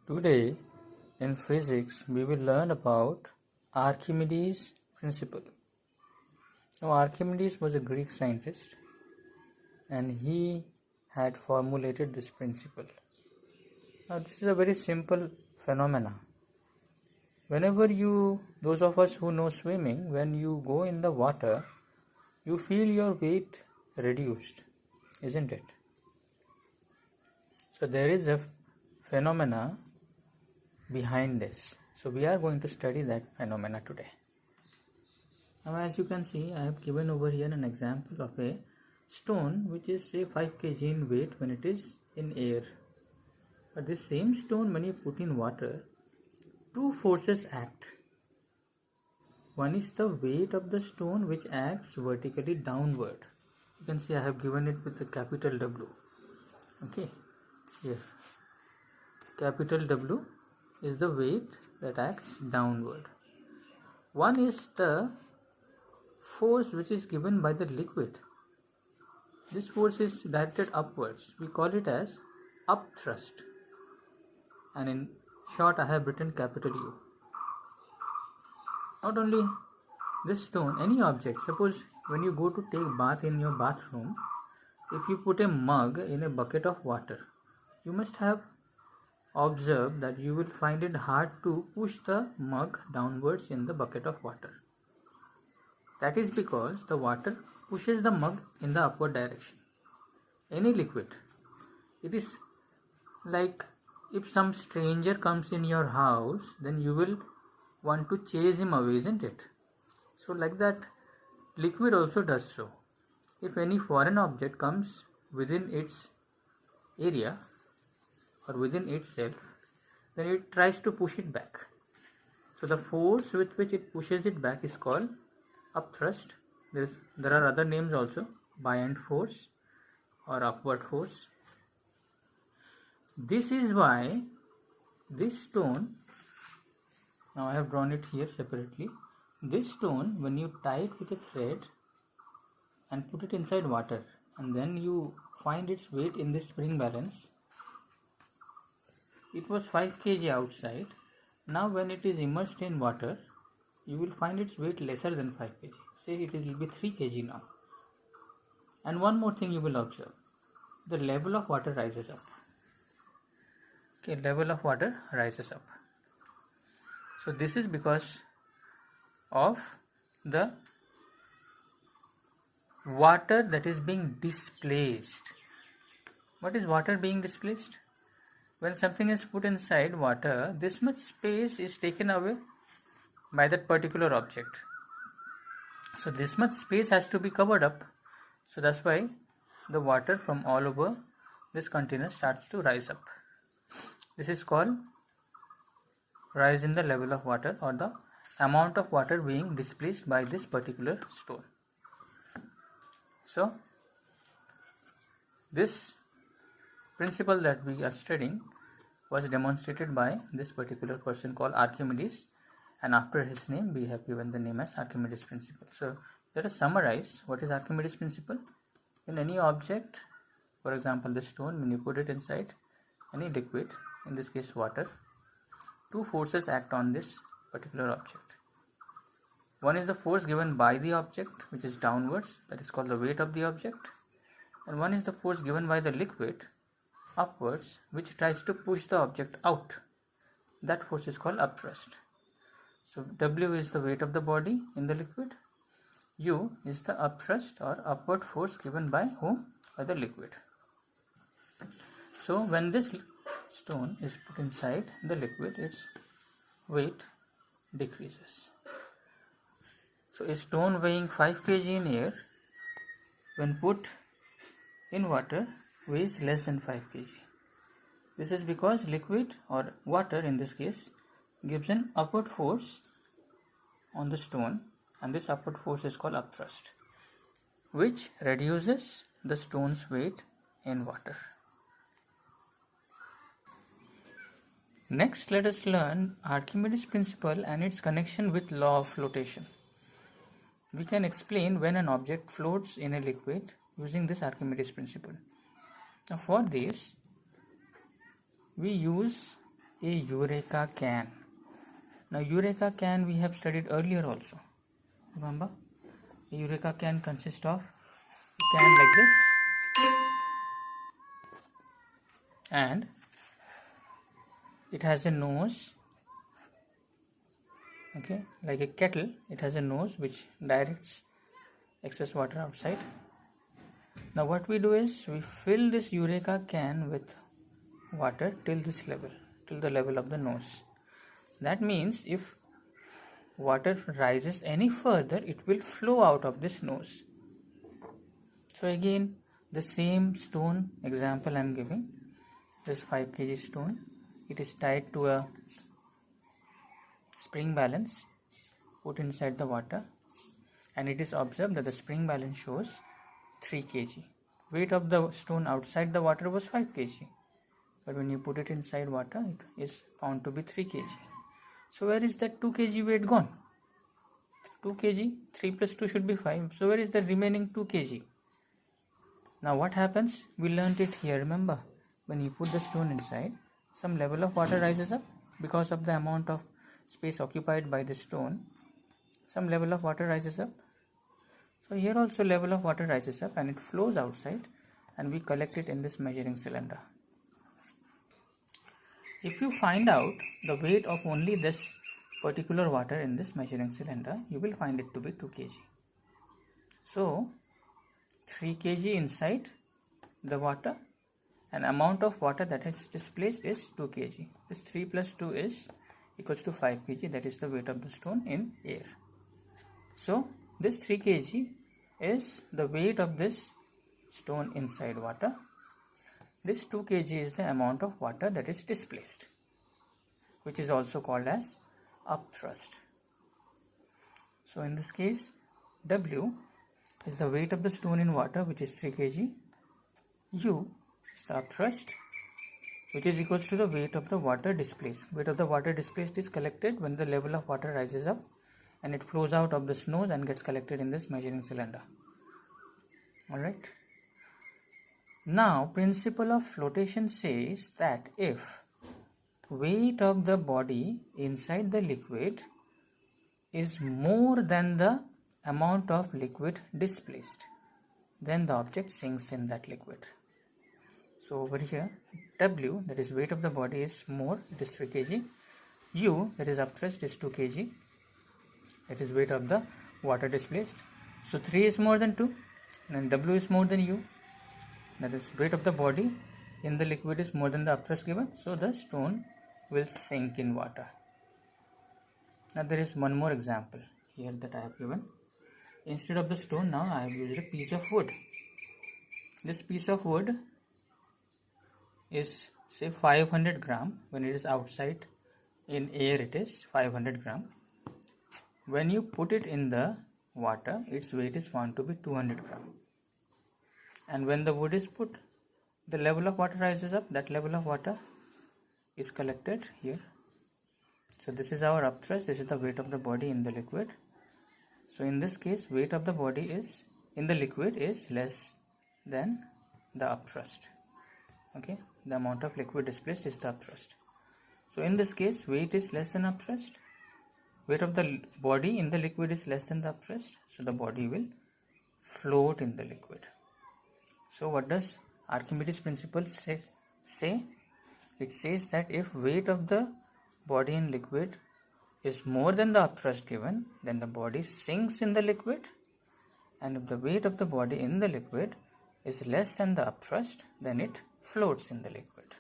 Today, in physics, we will learn about Archimedes' principle. Now, Archimedes was a Greek scientist and he had formulated this principle. Now, this is a very simple phenomena. Whenever those of us who know swimming, when you go in the water, you feel your weight reduced, isn't it? So, there is a phenomena behind this. So we are going to study that phenomena today. Now as you can see, I have given over here an example of a stone which is say 5 kg in weight when it is in air. But this same stone, when you put in water, two forces act. One is the weight of the stone which acts vertically downward. You can see I have given it with a capital W. Okay, here capital W is the weight that acts downward. One is the force which is given by the liquid. This force is directed upwards. We call it as upthrust. And in short, I have written capital U. Not only this stone, any object. Suppose when you go to take bath in your bathroom, if you put a mug in a bucket of water, you must have observed that you will find it hard to push the mug downwards in the bucket of water. That is because the water pushes the mug in the upward direction. Any liquid, it is like if some stranger comes in your house, then you will want to chase him away, isn't it? So like that, liquid also does so. If any foreign object comes within its area or within itself, then it tries to push it back. So the force with which it pushes it back is called upthrust. There are other names also, buoyant force or upward force. This is why this stone, now I have drawn it here separately, this stone, when you tie it with a thread and put it inside water and then you find its weight in this spring balance, it was 5 kg outside. Now when it is immersed in water, you will find its weight lesser than 5 kg. Say it will be 3 kg now. And one more thing you will observe. The level of water rises up. Okay, level of water rises up. So this is because of the water that is being displaced. What is water being displaced? When something is put inside water, this much space is taken away by that particular object. So this much space has to be covered up. So that's why the water from all over this container starts to rise up. This is called rise in the level of water, or the amount of water being displaced by this particular stone. So this principle that we are studying was demonstrated by this particular person called Archimedes, and after his name we have given the name as Archimedes principle. So let us summarize what is Archimedes principle. In any object, for example the stone, when you put it inside any liquid, in this case water, two forces act on this particular object. One is the force given by the object, which is downwards, that is called the weight of the object, and one is the force given by the liquid upwards, which tries to push the object out. That force is called upthrust. So W is the weight of the body in the liquid, U is the upthrust or upward force given by whom? By the liquid. So when this stone is put inside the liquid, its weight decreases. So a stone weighing 5 kg in air, when put in water, weighs less than 5 kg. This is because liquid or water in this case gives an upward force on the stone, and this upward force is called upthrust, which reduces the stone's weight in water. Next, let us learn Archimedes' principle and its connection with law of flotation. We can explain when an object floats in a liquid using this Archimedes principle. Now for this, we use a Eureka can. Now Eureka can we have studied earlier also. Remember? A Eureka can consists of a can like this, and it has a nose, okay, like a kettle. It has a nose which directs excess water outside. Now what we do is we fill this Eureka can with water till this level, till the level of the nose. That means if water rises any further, it will flow out of this nose. So again, the same stone example I am giving. This 5 kg stone, it is tied to a spring balance, put inside the water, and it is observed that the spring balance shows 3 kg. Weight of the stone outside the water was 5 kg, but when you put it inside water, it is found to be 3 kg. So where is that 2 kg weight gone? 2 kg, 3 plus 2 should be 5. So where is the remaining 2 kg? Now what happens? We learnt it here, remember? When you put the stone inside, some level of water rises up because of the amount of space occupied by the stone. Some level of water rises up. So here also level of water rises up and it flows outside, and we collect it in this measuring cylinder. If you find out the weight of only this particular water in this measuring cylinder, you will find it to be 2 kg. So 3 kg inside the water, and amount of water that is displaced is 2 kg. This 3 plus 2 is equals to 5 kg, that is the weight of the stone in air. So this 3 kg is the weight of this stone inside water. This 2 kg is the amount of water that is displaced, which is also called as upthrust. So in this case, W is the weight of the stone in water, which is 3 kg. U is the upthrust, which is equals to the weight of the water displaced. Weight of the water displaced is collected when the level of water rises up and it flows out of this nose and gets collected in this measuring cylinder. Alright. Now, principle of flotation says that if weight of the body inside the liquid is more than the amount of liquid displaced, then the object sinks in that liquid. So over here, W, that is weight of the body, is more, it is 3 kg. U, that is upthrust, is 2 kg. That is weight of the water displaced. So 3 is more than 2, and W is more than U. That is weight of the body in the liquid is more than the upthrust given. So the stone will sink in water. Now there is one more example here that I have given. Instead of the stone, now I have used a piece of wood. This piece of wood is say 500 gram. When it is outside in air, it is 500 gram. When you put it in the water, its weight is found to be 200 gram. And when the wood is put, the level of water rises up. That level of water is collected here. So this is our upthrust. This is the weight of the body in the liquid. So in this case, weight of the body is in the liquid is less than the upthrust. Okay, the amount of liquid displaced is the upthrust. So in this case, weight is less than upthrust. Weight of the body in the liquid is less than the upthrust. So the body will float in the liquid. So what does Archimedes principle say? It says that if weight of the body in liquid is more than the upthrust given, then the body sinks in the liquid, and if the weight of the body in the liquid is less than the upthrust, then it floats in the liquid.